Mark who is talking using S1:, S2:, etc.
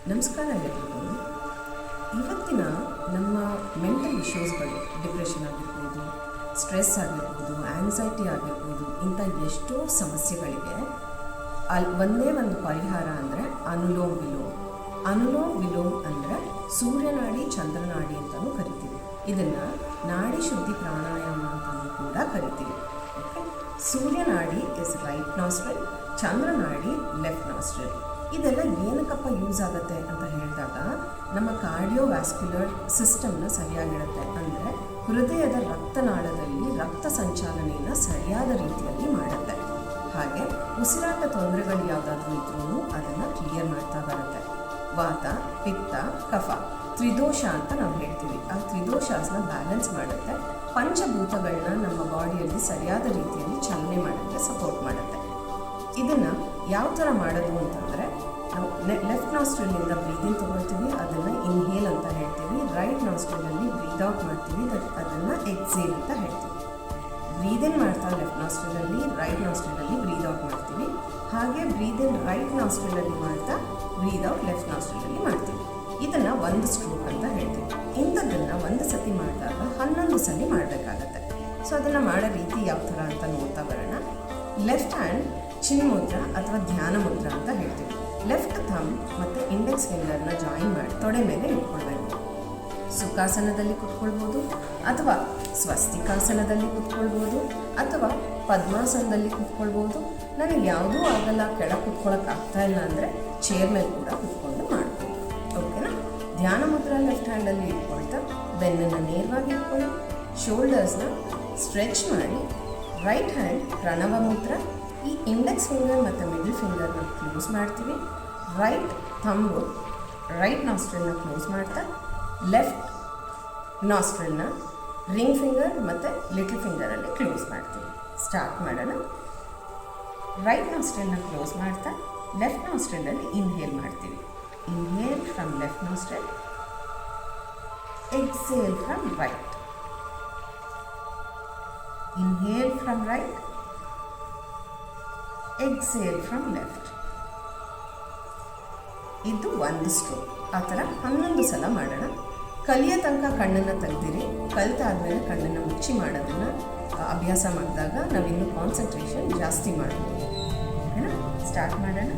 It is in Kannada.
S1: ನಮಸ್ಕಾರ ಎಲ್ಲರಿಗೂ. ಇವತ್ತಿನ ನಮ್ಮ ಮೆಂಟಲ್ ಇಶ್ಯೂಸ್ಗಳು, ಡಿಪ್ರೆಷನ್ ಆಗಿರ್ಬೋದು, ಸ್ಟ್ರೆಸ್ ಆಗಿರ್ಬೋದು, ಆ್ಯಂಗ್ಸೈಟಿ ಆಗಿರ್ಬೋದು, ಇಂಥ ಎಷ್ಟೋ ಸಮಸ್ಯೆಗಳಿಗೆ ಒಂದೇ ಒಂದು ಪರಿಹಾರ ಅಂದರೆ ಅನುಲೋಮ್ ವಿಲೋಮ್. ಅನುಲೋಮ್ ವಿಲೋಮ್ ಅಂದರೆ ಸೂರ್ಯನಾಡಿ ಚಂದ್ರನಾಡಿ ಅಂತಲೂ ಕರಿತೀವಿ. ಇದನ್ನು ನಾಡಿ ಶುದ್ಧಿ ಪ್ರಾಣಾಯಾಮ ಅಂತಲೂ ಕೂಡ ಕರಿತೀವಿ. ಓಕೆ, ಸೂರ್ಯನಾಡಿ ಇಸ್ ರೈಟ್ ನಾಸ್ಟ್ರಿಲ್, ಚಂದ್ರನಾಡಿ ಲೆಫ್ಟ್ ನಾಸ್ಟ್ರಿಲ್. ಇದೆಲ್ಲ ಏನಕ್ಕಪ್ಪ ಯೂಸ್ ಆಗುತ್ತೆ ಅಂತ ಹೇಳಿದಾಗ ನಮ್ಮ ಕಾರ್ಡಿಯೋವ್ಯಾಸ್ಕ್ಯುಲರ್ ಸಿಸ್ಟಮ್ನ ಸರಿಯಾಗಿಡುತ್ತೆ. ಅಂದರೆ ಹೃದಯದ ರಕ್ತನಾಳದಲ್ಲಿ ರಕ್ತ ಸಂಚಾಲನೆಯನ್ನು ಸರಿಯಾದ ರೀತಿಯಲ್ಲಿ ಮಾಡುತ್ತೆ. ಹಾಗೆ ಉಸಿರಾಟ ತೊಂದರೆಗಳು ಯಾವುದಾದ್ರೂ ಇದ್ರೂ ಅದನ್ನು ಕ್ಲಿಯರ್ ಮಾಡ್ತಾ ಬರುತ್ತೆ. ವಾತ, ಪಿತ್ತ, ಕಫ ತ್ರಿದೋಷ ಅಂತ ನಾವು ಹೇಳ್ತೀವಿ. ಆ ತ್ರಿದೋಷಾಸನ ಬ್ಯಾಲೆನ್ಸ್ ಮಾಡುತ್ತೆ. ಪಂಚಭೂತಗಳನ್ನ ನಮ್ಮ ಬಾಡಿಯಲ್ಲಿ ಸರಿಯಾದ ರೀತಿಯಲ್ಲಿ ಚಾಲನೆ ಮಾಡೋಕ್ಕೆ ಸಪೋರ್ಟ್ ಮಾಡುತ್ತೆ. ಇದನ್ನು ಯಾವ ಥರ ಮಾಡೋದು ಅಂತಂದರೆ, ನಾವು ಲೆಫ್ಟ್ ನಾಸ್ಟ್ರಿಲಿಂದ ಬ್ರೀದಿಂಗ್ ತೊಗೊಳ್ತೀವಿ, ಅದನ್ನು ಇನ್ಹೇಲ್ ಅಂತ ಹೇಳ್ತೀವಿ. ರೈಟ್ ನಾಸ್ಟ್ರಿಲಲ್ಲಿ ಬ್ರೀದ್ ಔಟ್ ಮಾಡ್ತೀವಿ, ಅದನ್ನು ಎಕ್ಸೇಲ್ ಅಂತ ಹೇಳ್ತೀವಿ. ಬ್ರೀದಿನ್ ಮಾಡ್ತಾ ಲೆಫ್ಟ್ ನಾಸ್ಟ್ರಿಲಲ್ಲಿ, ರೈಟ್ ನಾಸ್ಟ್ರಿಲಲ್ಲಿ ಬ್ರೀದ್ ಔಟ್ ಮಾಡ್ತೀವಿ. ಹಾಗೆ ಬ್ರೀದಿನ್ ರೈಟ್ ನಾಸ್ಟ್ರಿಲಲ್ಲಿ ಮಾಡ್ತಾ ಬ್ರೀದ್ ಔಟ್ ಲೆಫ್ಟ್ ನಾಸ್ಟ್ರಿಲಲ್ಲಿ ಮಾಡ್ತೀವಿ. ಇದನ್ನು ಒಂದು ಸ್ಟ್ರೋಕ್ ಅಂತ ಹೇಳ್ತೀವಿ. ಇಂಥದ್ದನ್ನು ಒಂದು ಸತಿ ಮಾಡಿದಾಗ 11 ಸಲ ಮಾಡಬೇಕಾಗತ್ತೆ. ಸೊ ಅದನ್ನು ಮಾಡೋ ರೀತಿ ಯಾವ ಥರ ಅಂತ ನೋಡ್ತಾ ಬರೋಣ. ಲೆಫ್ಟ್ ಹ್ಯಾಂಡ್ ಚಿನ್ಮುದ್ರಾ ಅಥವಾ ಧ್ಯಾನ ಮುದ್ರಾ ಅಂತ ಹೇಳ್ತೀವಿ. ಲೆಫ್ಟ್ ಥಂಬ್ ಮತ್ತು ಇಂಡೆಕ್ಸ್ ಫಿಂಗರ್ನ ಜಾಯಿನ್ ಮಾಡಿ ತೊಡೆ ಮೇಲೆ ಇಟ್ಕೊಳ್ಬೇಕು. ಸುಖಾಸನದಲ್ಲಿ ಕುತ್ಕೊಳ್ಬೋದು, ಅಥವಾ ಸ್ವಸ್ತಿಕಾಸನದಲ್ಲಿ ಕುತ್ಕೊಳ್ಬೋದು, ಅಥವಾ ಪದ್ಮಾಸನದಲ್ಲಿ ಕುತ್ಕೊಳ್ಬೋದು. ನನಗೆ ಯಾವುದೂ ಆಗಲ್ಲ, ಕೆಳಗೆ ಕುತ್ಕೊಳ್ಳೋಕೆ ಆಗ್ತಾ ಇಲ್ಲ ಅಂದರೆ ಚೇರ್ ಮೇಲೆ ಕೂಡ ಕುತ್ಕೊಂಡು ಮಾಡ್ಬೋದು. ಓಕೆನಾ? ಧ್ಯಾನ ಮುದ್ರಾ ಲೆಫ್ಟ್ ಹ್ಯಾಂಡಲ್ಲಿ ಇಟ್ಕೊಳ್ತಾ ಬೆನ್ನನ್ನು ನೇರವಾಗಿ ಇಟ್ಕೊಳ್ಳಿ, ಶೋಲ್ಡರ್ಸ್ನ ಸ್ಟ್ರೆಚ್ ಮಾಡಿ. ರೈಟ್ ಹ್ಯಾಂಡ್ ಪ್ರಣವ ಮುದ್ರಾ. ಈ ಇಂಡೆಕ್ಸ್ ಫಿಂಗರ್ ಮತ್ತು ಮಿಡಲ್ ಫಿಂಗರ್ನ ಕ್ಲೋಸ್ ಮಾಡ್ತೀವಿ. ರೈಟ್ ಥಂಬು ರೈಟ್ ನಾಸ್ಟ್ರಿಲ್ನ ಕ್ಲೋಸ್ ಮಾಡ್ತಾ ಲೆಫ್ಟ್ ನಾಸ್ಟ್ರಿಲ್ನ ರಿಂಗ್ ಫಿಂಗರ್ ಮತ್ತು ಲಿಟಲ್ ಫಿಂಗರಲ್ಲಿ ಕ್ಲೋಸ್ ಮಾಡ್ತೀವಿ. ಸ್ಟಾರ್ಟ್ ಮಾಡೋಣ. ರೈಟ್ ನಾಸ್ಟ್ರಿಲ್ನ ಕ್ಲೋಸ್ ಮಾಡ್ತಾ ಲೆಫ್ಟ್ ನಾಸ್ಟ್ರಿಲಲ್ಲಿ ಇನ್ಹೇಲ್ ಮಾಡ್ತೀವಿ. Inhale from left nostril, exhale from right. Inhale from right, exhale from left. ಇದು ಒಂದು ಸ್ಟ್ರೋಕ್. ಆ ಥರ 11 ಸಲ ಮಾಡೋಣ. ಕಲಿಯೋ ತನಕ ಕಣ್ಣನ್ನು ತೆಗೆದಿರಿ. ಕಲಿತಾದ್ಮೇಲೆ ಕಣ್ಣನ್ನು ಮುಚ್ಚಿ ಮಾಡೋದನ್ನು ಅಭ್ಯಾಸ ಮಾಡಿದಾಗ ನಾವಿನ್ನೂ ಕಾನ್ಸಂಟ್ರೇಷನ್ ಜಾಸ್ತಿ ಮಾಡ್ಬೋದು. ಓಕೆನಾ? ಸ್ಟಾರ್ಟ್ ಮಾಡೋಣ.